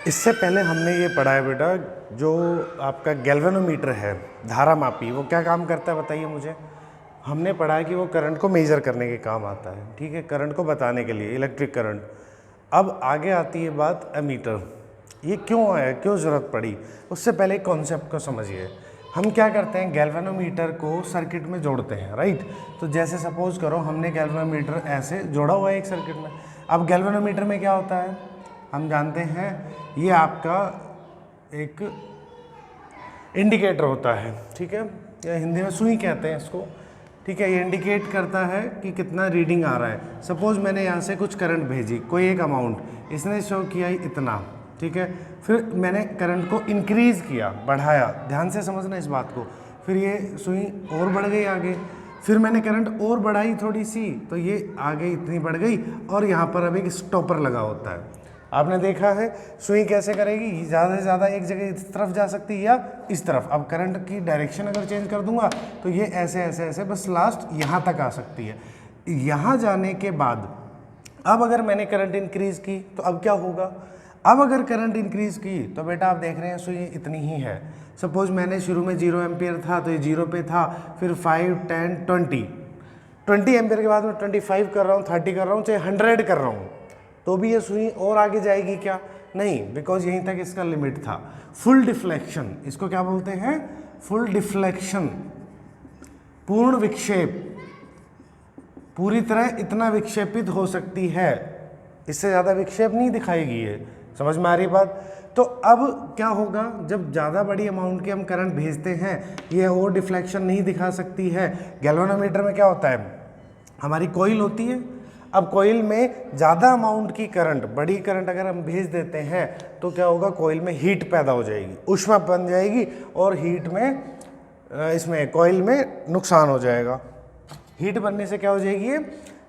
इससे पहले हमने ये पढ़ा है बेटा, जो आपका गैल्वेनोमीटर है, धारा मापी, वो क्या काम करता है बताइए मुझे। हमने पढ़ा है कि वो करंट को मेज़र करने के काम आता है, ठीक है, करंट को बताने के लिए, इलेक्ट्रिक करंट। अब आगे आती है बात एमीटर। ये क्यों आया, क्यों ज़रूरत पड़ी, उससे पहले कॉन्सेप्ट को समझिए। हम क्या करते हैं, गैल्वेनोमीटर को सर्किट में जोड़ते हैं, राइट। तो जैसे सपोज करो हमने गैल्वेनोमीटर ऐसे जोड़ा हुआ है एक सर्किट में। अब गैल्वेनोमीटर में क्या होता है, हम जानते हैं, ये आपका एक इंडिकेटर होता है, ठीक है, या हिंदी में सुई कहते हैं इसको, ठीक है। ये इंडिकेट करता है कि कितना रीडिंग आ रहा है। सपोज मैंने यहाँ से कुछ करंट भेजी, कोई एक अमाउंट, इसने शो किया इतना, ठीक है। फिर मैंने करंट को इंक्रीज़ किया, बढ़ाया, ध्यान से समझना इस बात को। फिर ये सुई और बढ़ गई आगे, फिर मैंने करंट और बढ़ाई थोड़ी सी, तो ये आगे इतनी बढ़ गई, और यहाँ पर अब एक स्टॉपर लगा होता है। आपने देखा है सुई कैसे करेगी, ज़्यादा से ज़्यादा एक जगह इस तरफ जा सकती है या इस तरफ। अब करंट की डायरेक्शन अगर चेंज कर दूंगा तो ये ऐसे ऐसे ऐसे बस लास्ट यहाँ तक आ सकती है। यहाँ जाने के बाद अब अगर मैंने करंट इंक्रीज़ की तो अब क्या होगा, अब अगर करंट इंक्रीज़ की तो बेटा आप देख रहे हैं सुई इतनी ही है। सपोज मैंने शुरू में 0 एम्पियर था तो ये 0 पे था, फिर 5, 10, 20 एम्पियर के बाद मैं 25 कर रहा हूँ, 30 कर रहा हूँ, चाहे 100 कर रहा हूँ, तो भी ये सुई और आगे जाएगी क्या, नहीं, बिकॉज यहीं तक इसका लिमिट था। फुल डिफ्लेक्शन, इसको क्या बोलते हैं, फुल डिफ्लेक्शन, पूर्ण विक्षेप, पूरी तरह इतना विक्षेपित हो सकती है, इससे ज़्यादा विक्षेप नहीं दिखाएगी ये। समझ में आ रही बात। तो अब क्या होगा, जब ज़्यादा बड़ी अमाउंट की हम करंट भेजते हैं, ये और डिफ्लेक्शन नहीं दिखा सकती है। गैल्वेनोमीटर में क्या होता है, हमारी कोइल होती है। अब कोइल में ज़्यादा अमाउंट की करंट, बड़ी करंट अगर हम भेज देते हैं तो क्या होगा, कोइल में हीट पैदा हो जाएगी, ऊष्मा बन जाएगी, और हीट में इसमें कोइल में नुकसान हो जाएगा। हीट बनने से क्या हो जाएगी, ये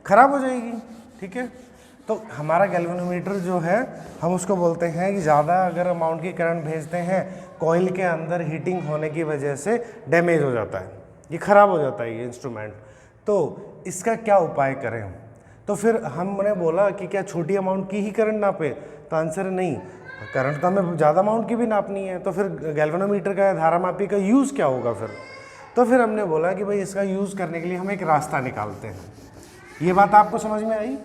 खराब हो जाएगी, ठीक है। तो हमारा गैल्वेनोमीटर जो है, हम उसको बोलते हैं कि ज़्यादा अगर अमाउंट की करंट भेजते हैं, कोइल के अंदर हीटिंग होने की वजह से डैमेज हो जाता है, ये खराब हो जाता है ये इंस्ट्रूमेंट। तो इसका क्या उपाय करें, तो फिर हमने बोला कि क्या छोटी अमाउंट की ही करंट नापे, तो आंसर नहीं, करंट तो हमें ज़्यादा अमाउंट की भी नापनी है। तो फिर गैल्वेनोमीटर का, धारा मापी का यूज़ क्या होगा फिर, तो फिर हमने बोला कि भाई इसका यूज़ करने के लिए हम एक रास्ता निकालते हैं। ये बात आपको समझ में आई,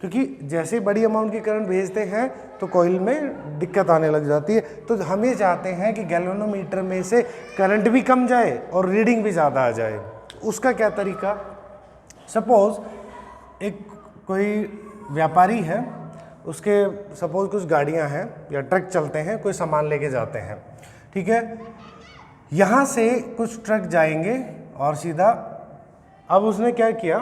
क्योंकि जैसे बड़ी अमाउंट की करंट भेजते हैं तो कोइल में दिक्कत आने लग जाती है। तो हम ये चाहते हैं कि गैल्वेनोमीटर में से करंट भी कम जाए और रीडिंग भी ज़्यादा आ जाए। उसका क्या तरीका, सपोज एक कोई व्यापारी है, उसके सपोज कुछ गाड़ियां हैं या ट्रक चलते हैं, कोई सामान लेके जाते हैं, ठीक है। यहाँ से कुछ ट्रक जाएंगे और सीधा, अब उसने क्या किया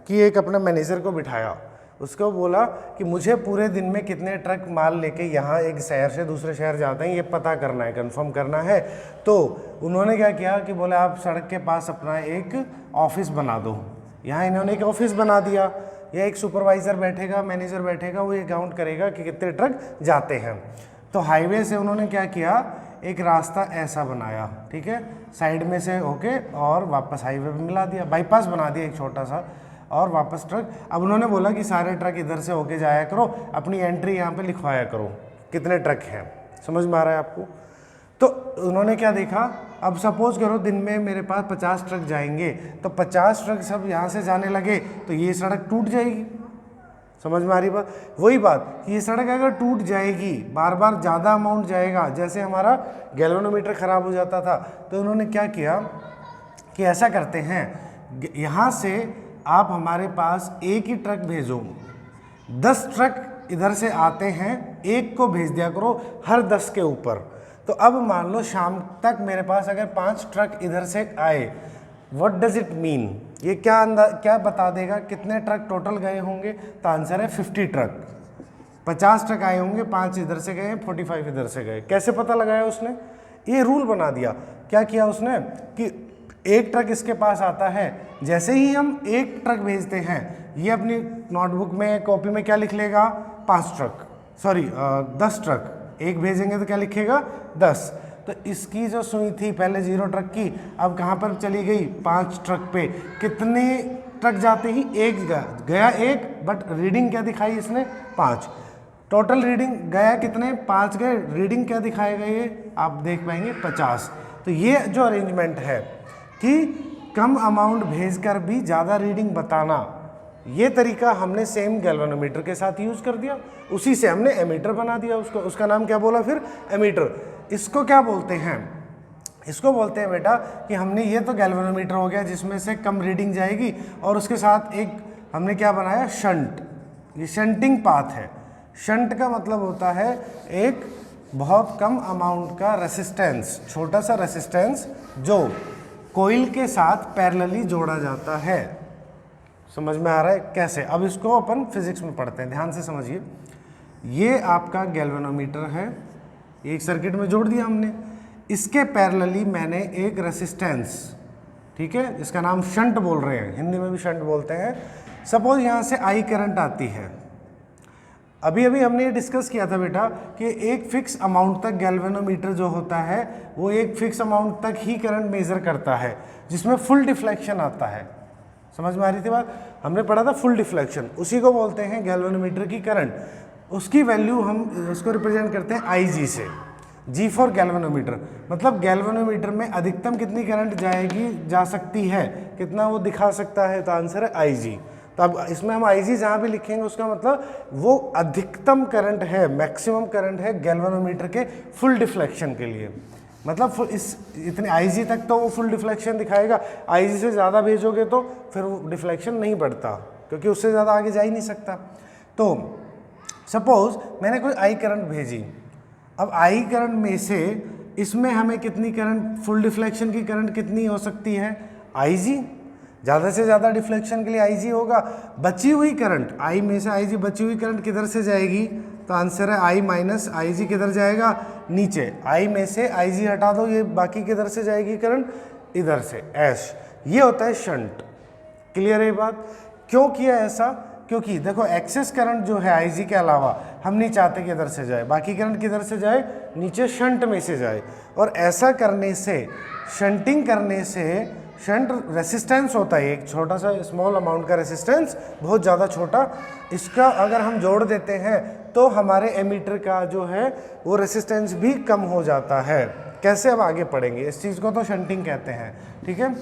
कि एक अपना मैनेजर को बिठाया, उसको बोला कि मुझे पूरे दिन में कितने ट्रक माल लेके यहाँ एक शहर से दूसरे शहर जाते हैं, ये पता करना है, कंफर्म करना है। तो उन्होंने क्या किया कि बोले आप सड़क के पास अपना एक ऑफिस बना दो। यहाँ इन्होंने एक ऑफिस बना दिया, या एक सुपरवाइज़र बैठेगा, मैनेजर बैठेगा, वो ये काउंट करेगा कि कितने ट्रक जाते हैं। तो हाईवे से उन्होंने क्या किया, एक रास्ता ऐसा बनाया, ठीक है, साइड में से होके और वापस हाईवे पे मिला दिया, बाईपास बना दिया एक छोटा सा, और वापस ट्रक। अब उन्होंने बोला कि सारे ट्रक इधर से होके जाया करो, अपनी एंट्री यहाँ पे लिखवाया करो कितने ट्रक हैं। समझ में आ रहा है आपको। तो उन्होंने क्या देखा, अब सपोज करो दिन में मेरे पास 50 ट्रक जाएंगे, तो 50 ट्रक सब यहाँ से जाने लगे तो ये सड़क टूट जाएगी। समझ में आ रही बात। वही बात कि ये सड़क अगर टूट जाएगी, बार बार ज़्यादा अमाउंट जाएगा, जैसे हमारा गैल्वेनोमीटर ख़राब हो जाता था, तो उन्होंने क्या किया कि ऐसा करते हैं, यहाँ से आप हमारे पास एक ही ट्रक भेजो, 10 ट्रक इधर से आते हैं, एक को भेज दिया करो हर 10 के ऊपर। तो अब मान लो शाम तक मेरे पास अगर 5 ट्रक इधर से आए, व्हाट डज इट मीन, ये क्या बता देगा कितने ट्रक टोटल गए होंगे, तो आंसर है 50 ट्रक। 50 ट्रक आए होंगे, 5 इधर से गए, 45 इधर से गए। कैसे पता लगाया उसने, ये रूल बना दिया। क्या किया उसने कि एक ट्रक इसके पास आता है, जैसे ही हम एक ट्रक भेजते हैं, ये अपनी नोटबुक में, कॉपी में क्या लिख लेगा, 5 ट्रक, सॉरी 10 ट्रक, एक भेजेंगे तो क्या लिखेगा 10। तो इसकी जो सुई थी पहले 0 ट्रक की, अब कहाँ पर चली गई, 5 ट्रक पे। कितने ट्रक जाते ही एक गया एक, बट रीडिंग क्या दिखाई इसने, 5। टोटल रीडिंग गया कितने, 5 गए, रीडिंग क्या दिखाएगा ये आप देख पाएंगे 50। तो ये जो अरेंजमेंट है कि कम अमाउंट भेजकर भी ज़्यादा रीडिंग बताना, ये तरीका हमने सेम गैल्वेनोमीटर के साथ यूज़ कर दिया, उसी से हमने एमीटर बना दिया उसको। उसका नाम क्या बोला फिर, एमीटर। इसको क्या बोलते हैं, इसको बोलते हैं बेटा कि हमने ये तो गैल्वेनोमीटर हो गया जिसमें से कम रीडिंग जाएगी, और उसके साथ एक हमने क्या बनाया, शंट। ये शंटिंग पाथ है। शंट का मतलब होता है एक बहुत कम अमाउंट का रेसिस्टेंस, छोटा सा रेसिस्टेंस जो कोइल के साथ पैरेलली जोड़ा जाता है। समझ में आ रहा है कैसे? अब इसको अपन फिजिक्स में पढ़ते हैं, ध्यान से समझिए। ये आपका गैल्वेनोमीटर है, एक सर्किट में जोड़ दिया हमने, इसके पैरेलली मैंने एक रेसिस्टेंस, ठीक है, इसका नाम शंट बोल रहे हैं, हिंदी में भी शंट बोलते हैं। सपोज यहाँ से आई करंट आती है। अभी अभी हमने ये डिस्कस किया था बेटा कि एक फिक्स अमाउंट तक गैल्वेनोमीटर जो होता है वो एक फिक्स अमाउंट तक ही करंट मेजर करता है जिसमें फुल डिफ्लेक्शन आता है। समझ में आ रही थी बात? हमने पढ़ा था फुल डिफ्लेक्शन, उसी को बोलते हैं गैल्वेनोमीटर की करंट। उसकी वैल्यू हम उसको रिप्रेजेंट करते हैं IG से, G फॉर गैल्वेनोमीटर। मतलब गैल्वेनोमीटर में अधिकतम कितनी करंट जा सकती है, कितना वो दिखा सकता है, तो आंसर है IG। तो अब इसमें हम IG जहाँ भी लिखेंगे उसका मतलब वो अधिकतम करंट है, मैक्सिमम करंट है गैल्वेनोमीटर के फुल डिफ्लेक्शन के लिए। मतलब इतने IG तक तो वो फुल डिफ्लेक्शन दिखाएगा, IG से ज़्यादा भेजोगे तो फिर वो डिफ्लेक्शन नहीं बढ़ता, क्योंकि उससे ज़्यादा आगे जा ही नहीं सकता। तो सपोज मैंने कोई I करंट भेजी, अब I करंट में से इसमें हमें कितनी करंट, फुल डिफ्लेक्शन की करंट कितनी हो सकती है, IG। ज़्यादा से ज़्यादा डिफ्लेक्शन के लिए IG होगा। बची हुई करंट, I में से IG बची हुई करंट किधर से जाएगी, तो आंसर है I माइनस IG किधर जाएगा, नीचे। I में से IG हटा दो, ये बाकी किधर से जाएगी करंट, इधर से, ऐश। ये होता है शंट। क्लियर है ये बात? क्यों किया ऐसा? क्योंकि देखो एक्सेस करंट जो है IG के अलावा हम नहीं चाहते कि इधर से जाए, बाकी करंट किधर से जाए, नीचे शंट में से जाए। और ऐसा करने से, शंटिंग करने से, शंट रेसिस्टेंस होता है एक छोटा सा स्मॉल अमाउंट का रेसिस्टेंस, बहुत ज़्यादा छोटा, इसका अगर हम जोड़ देते हैं तो हमारे एमीटर का जो है वो रेसिस्टेंस भी कम हो जाता है। कैसे, अब आगे पढ़ेंगे, इस चीज़ को तो शंटिंग कहते हैं, ठीक है।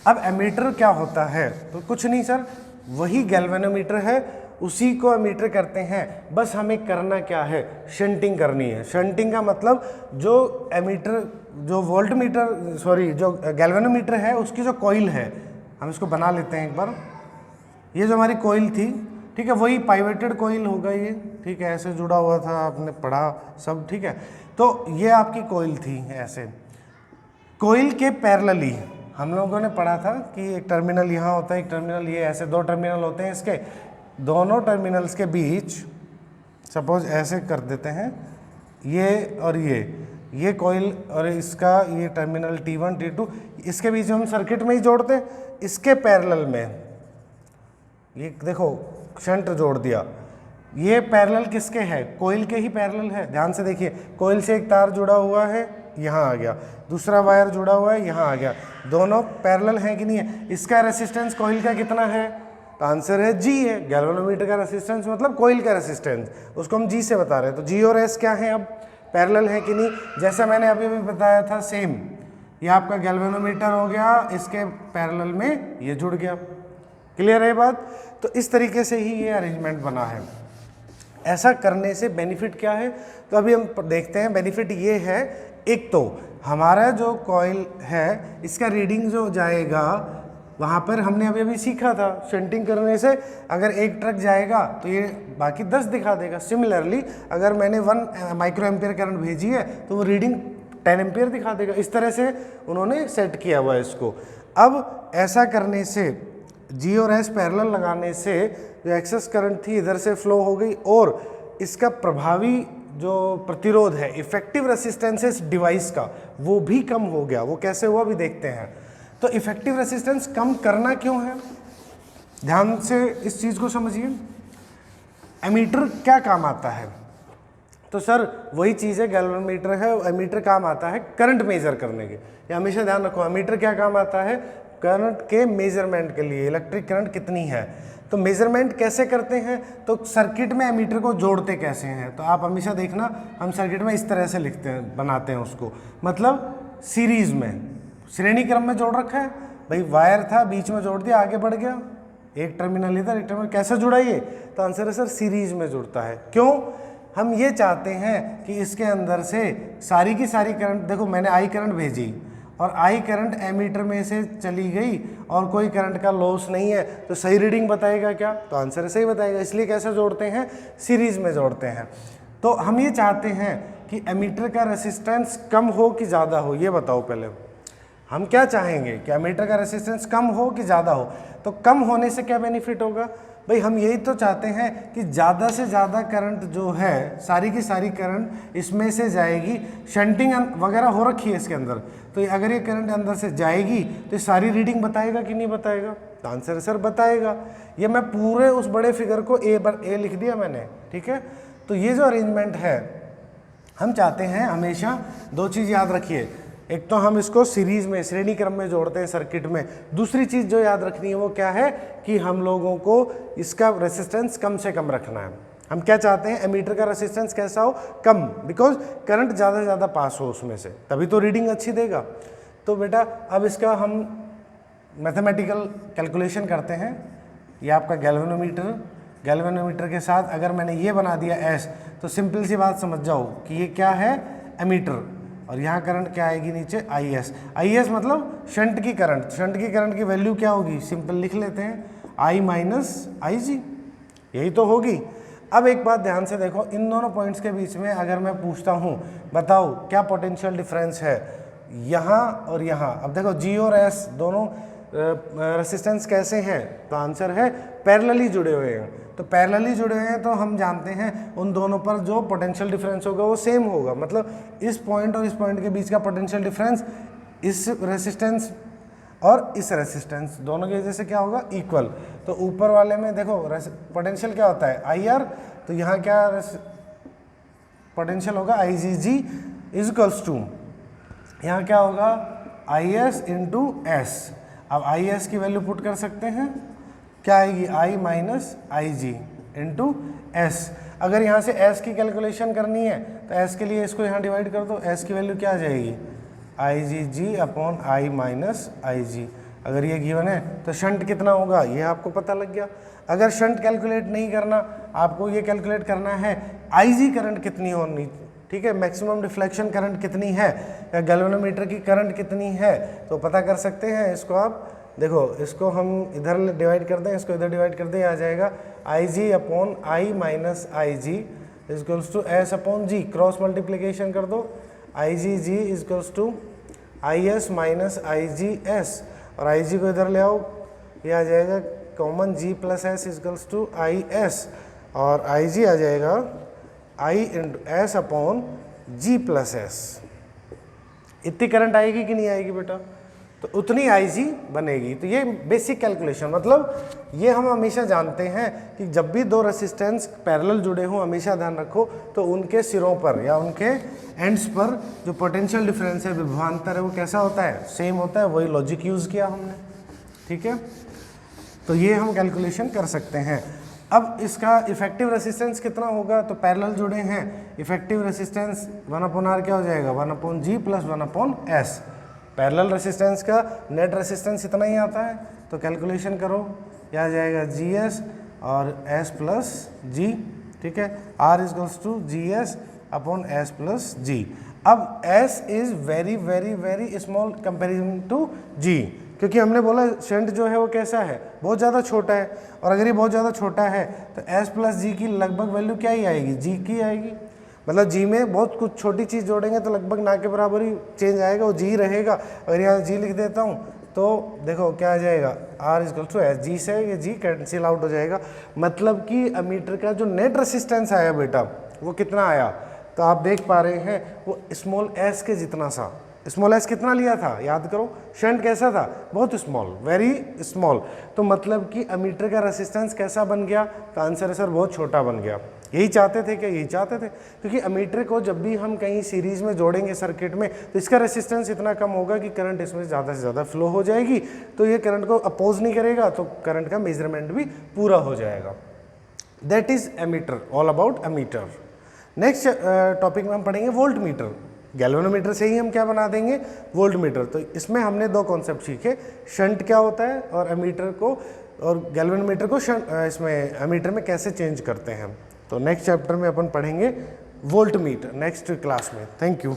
अब एमीटर क्या होता है, तो कुछ नहीं सर, वही गैल्वेनोमीटर है, उसी को एमीटर करते हैं, बस हमें करना क्या है, शंटिंग करनी है। शंटिंग का मतलब जो एमीटर, जो वोल्टमीटर, सॉरी जो गैल्वेनोमीटर है उसकी जो कॉइल है, हम इसको बना लेते हैं एक बार। ये जो हमारी कॉइल थी, ठीक है, वही पाइवेटेड कॉइल होगा ये, ठीक है, ऐसे जुड़ा हुआ था, आपने पढ़ा सब, ठीक है। तो ये आपकी कॉइल थी ऐसे, कॉइल के पैरेलली हम लोगों ने पढ़ा था कि एक टर्मिनल यहाँ होता है, एक टर्मिनल ये, ऐसे दो टर्मिनल होते हैं, इसके दोनों टर्मिनल्स के बीच सपोज ऐसे कर देते हैं, ये और ये कॉइल और इसका ये टर्मिनल T1 T2, इसके बीच हम सर्किट में ही जोड़ते हैं। इसके पैरेलल में ये देखो शंट जोड़ दिया, ये पैरेलल किसके है, कॉइल के ही पैरेलल है। ध्यान से देखिए, कॉइल से एक तार जुड़ा हुआ है, यहाँ आ गया, दूसरा वायर जुड़ा हुआ है, यहाँ आ गया, दोनों पैरेलल हैं कि नहीं है। इसका रेसिस्टेंस कॉइल का कितना है, तो आंसर है G है। गैल्वेनोमीटर का रेसिस्टेंस मतलब कॉइल का रेसिस्टेंस, उसको हम G से बता रहे हैं। तो G और S क्या है, अब पैरेलल है कि नहीं, जैसा मैंने अभी अभी बताया था सेम, ये आपका गैल्वेनोमीटर हो गया, इसके पैरेलल में ये जुड़ गया। क्लियर है बात? तो इस तरीके से ही ये अरेंजमेंट बना है। ऐसा करने से बेनिफिट क्या है, तो अभी हम देखते हैं। बेनिफिट ये है, एक तो हमारा जो कॉइल है इसका रीडिंग जो जाएगा, वहाँ पर हमने अभी अभी सीखा था शंटिंग करने से अगर एक ट्रक जाएगा तो ये बाकी 10 दिखा देगा। सिमिलरली अगर मैंने 1 माइक्रो एम्पियर करंट भेजी है तो वो रीडिंग 10 एम्पियर दिखा देगा। इस तरह से उन्होंने सेट किया हुआ है इसको। अब ऐसा करने से, G और S पैरेलल लगाने से जो एक्सेस करंट थी इधर से फ्लो हो गई और इसका प्रभावी जो प्रतिरोध है, इफेक्टिव रेसिस्टेंस इस डिवाइस का, वो भी कम हो गया। वो कैसे हुआ भी देखते हैं। तो इफेक्टिव रेसिस्टेंस कम करना क्यों है, ध्यान से इस चीज़ को समझिए। एमीटर क्या काम आता है, तो सर वही चीज़ है, गैल्वेनोमीटर है, एमीटर काम आता है करंट मेजर करने के। ये हमेशा ध्यान रखो, एमीटर क्या काम आता है, करंट के मेजरमेंट के लिए। इलेक्ट्रिक करंट कितनी है, तो मेजरमेंट कैसे करते हैं, तो सर्किट में एमीटर को जोड़ते कैसे हैं, तो आप हमेशा देखना हम सर्किट में इस तरह से लिखते हैं, बनाते हैं उसको, मतलब सीरीज में, श्रेणी क्रम में जोड़ रखा है भाई, वायर था बीच में जोड़ दिया, आगे बढ़ गया, एक टर्मिनल इधर एक टर्मिनल, कैसे जुड़ा ये, तो आंसर है सर सीरीज में जुड़ता है। क्यों, हम ये चाहते हैं कि इसके अंदर से सारी की सारी करंट, देखो मैंने आई करंट भेजी और आई करंट एमीटर में से चली गई और कोई करंट का लॉस नहीं है, तो सही रीडिंग बताएगा क्या, तो आंसर है सही बताएगा। इसलिए कैसे जोड़ते हैं, सीरीज में जोड़ते हैं। तो हम ये चाहते हैं कि एमीटर का रेसिस्टेंस कम हो कि ज़्यादा हो, ये बताओ पहले, हम क्या चाहेंगे कि एमीटर का रेसिस्टेंस कम हो कि ज़्यादा हो, तो कम होने से क्या बेनिफिट होगा भाई, हम यही तो चाहते हैं कि ज़्यादा से ज़्यादा करंट जो है, सारी की सारी करंट इसमें से जाएगी, शंटिंग वगैरह हो रखी है इसके अंदर, तो अगर ये करंट अंदर से जाएगी तो ये सारी रीडिंग बताएगा कि नहीं बताएगा, तो आंसर सर बताएगा। ये मैं पूरे उस बड़े फिगर को ए लिख दिया मैंने, ठीक है। तो ये जो अरेंजमेंट है, हम चाहते हैं हमेशा दो चीज़ याद रखिए, एक तो हम इसको सीरीज में, श्रेणी क्रम में जोड़ते हैं सर्किट में, दूसरी चीज़ जो याद रखनी है वो क्या है कि हम लोगों को इसका रेसिस्टेंस कम से कम रखना है। हम क्या चाहते हैं, एमीटर का रेसिस्टेंस कैसा हो, कम, बिकॉज करंट ज़्यादा से ज़्यादा पास हो उसमें से, तभी तो रीडिंग अच्छी देगा। तो बेटा अब इसका हम मैथमेटिकल कैलकुलेशन करते हैं। ये आपका गैल्वेनोमीटर, गैल्वेनोमीटर के साथ अगर मैंने ये बना दिया एस, तो सिंपल सी बात समझ जाओ कि ये क्या है, एमीटर, और यहाँ करंट क्या आएगी नीचे, आई एस मतलब शंट की करंट, शंट की करंट की वैल्यू क्या होगी, सिंपल लिख लेते हैं, आई माइनस आई जी, यही तो होगी। अब एक बात ध्यान से देखो, इन दोनों पॉइंट्स के बीच में अगर मैं पूछता हूँ बताओ क्या पोटेंशियल डिफरेंस है यहाँ और यहाँ, अब देखो जी और एस दोनों रेसिस्टेंस कैसे हैं, तो आंसर है पैरेलली जुड़े हुए हैं। तो पैरेलली जुड़े हुए हैं तो हम जानते हैं उन दोनों पर जो पोटेंशियल डिफरेंस होगा वो सेम होगा, मतलब इस पॉइंट और इस पॉइंट के बीच का पोटेंशियल डिफरेंस इस रेसिस्टेंस और इस रेसिस्टेंस दोनों की वजह से क्या होगा, इक्वल। तो ऊपर वाले में देखो पोटेंशियल क्या होता है, आई आर, तो यहाँ क्या पोटेंशियल होगा, आई G ji is equals to, यहाँ क्या होगा, आई एस इंटू एस। अब आई एस की वैल्यू पुट कर सकते हैं, क्या आएगी, आई minus I ji into S. अगर यहाँ से एस की कैलकुलेशन करनी है तो एस के लिए इसको यहाँ डिवाइड कर दो, एस की वैल्यू क्या आ जाएगी, आई G ji upon I minus I जी। अगर ये गिवन है तो शंट कितना होगा ये आपको पता लग गया। अगर शंट कैलकुलेट नहीं करना, आपको ये कैलकुलेट करना है आई जी करंट कितनी होनी, ठीक है, मैक्सिमम डिफ्लेक्शन करंट कितनी है या गैल्वेनोमीटर की करंट कितनी है, तो पता कर सकते हैं। इसको आप देखो, इसको हम इधर डिवाइड कर दें, इसको इधर डिवाइड कर दें, आ जाएगा I G upon I minus I G equals to S upon G, cross multiplication कर दो, I G G equals to I S minus I G S, और आई जी को इधर ले आओ, ये आ जाएगा common G plus S equals to I S, और आई जी आ जाएगा I into S upon G plus S. इतनी करंट आएगी कि नहीं आएगी बेटा, तो उतनी आई जी बनेगी। तो ये बेसिक कैलकुलेशन, मतलब ये हम हमेशा जानते हैं कि जब भी दो रेसिस्टेंस पैरेलल जुड़े हों, हमेशा ध्यान रखो तो उनके सिरों पर या उनके एंड्स पर जो पोटेंशियल डिफरेंस है, विभवांतर है, वो कैसा होता है, सेम होता है। वही लॉजिक यूज़ किया हमने, ठीक है। तो ये हम कैलकुलेशन कर सकते हैं। अब इसका इफेक्टिव रेसिस्टेंस कितना होगा, तो पैरेलल जुड़े हैं, इफेक्टिव रेसिस्टेंस 1/R क्या हो जाएगा, 1/G plus 1/S। Parallel resistance का नेट रेसिस्टेंस इतना ही आता है, तो कैलकुलेशन करो, यह आ जाएगा GS और S प्लस G, ठीक है, R equals to GS upon S plus G। अब S is very very very small comparison to G, क्योंकि हमने बोला शंट जो है वो कैसा है, बहुत ज़्यादा छोटा है, और अगर ये बहुत ज़्यादा छोटा है तो S प्लस G की लगभग वैल्यू क्या ही आएगी, G की आएगी। मतलब G में बहुत कुछ छोटी चीज़ जोड़ेंगे तो लगभग ना के बराबर ही चेंज आएगा, वो G रहेगा। अगर यहाँ G लिख देता हूँ तो देखो क्या आ जाएगा, R equal to S, G से ये G कैंसिल आउट हो जाएगा। मतलब कि एमीटर का जो नेट रेसिस्टेंस आया बेटा वो कितना आया, तो आप देख पा रहे हैं वो स्मॉल s के जितना सा, स्मॉल एस कितना लिया था याद करो, शंट कैसा था, बहुत स्मॉल, वेरी स्मॉल। तो मतलब कि अमीटर का रेसिस्टेंस कैसा बन गया, तो आंसर है सर बहुत छोटा बन गया। यही चाहते थे क्या, यही चाहते थे, क्योंकि अमीटर को जब भी हम कहीं सीरीज में जोड़ेंगे सर्किट में तो इसका रेसिस्टेंस इतना कम होगा कि करंट इसमें ज़्यादा से ज़्यादा फ्लो हो जाएगी, तो ये करंट को अपोज नहीं करेगा, तो करंट का मेजरमेंट भी पूरा हो जाएगा। That is ammeter, all about ammeter. Next topic में हम पढ़ेंगे वोल्ट मीटर। गैल्वेनोमीटर से ही हम क्या बना देंगे, वोल्ट मीटर। तो इसमें हमने दो कॉन्सेप्ट सीखे, शंट क्या होता है और एमीटर को और गैल्वेनोमीटर को इसमें एमीटर में कैसे चेंज करते हैं। तो नेक्स्ट चैप्टर में अपन पढ़ेंगे वोल्ट मीटर नेक्स्ट क्लास में। Thank you.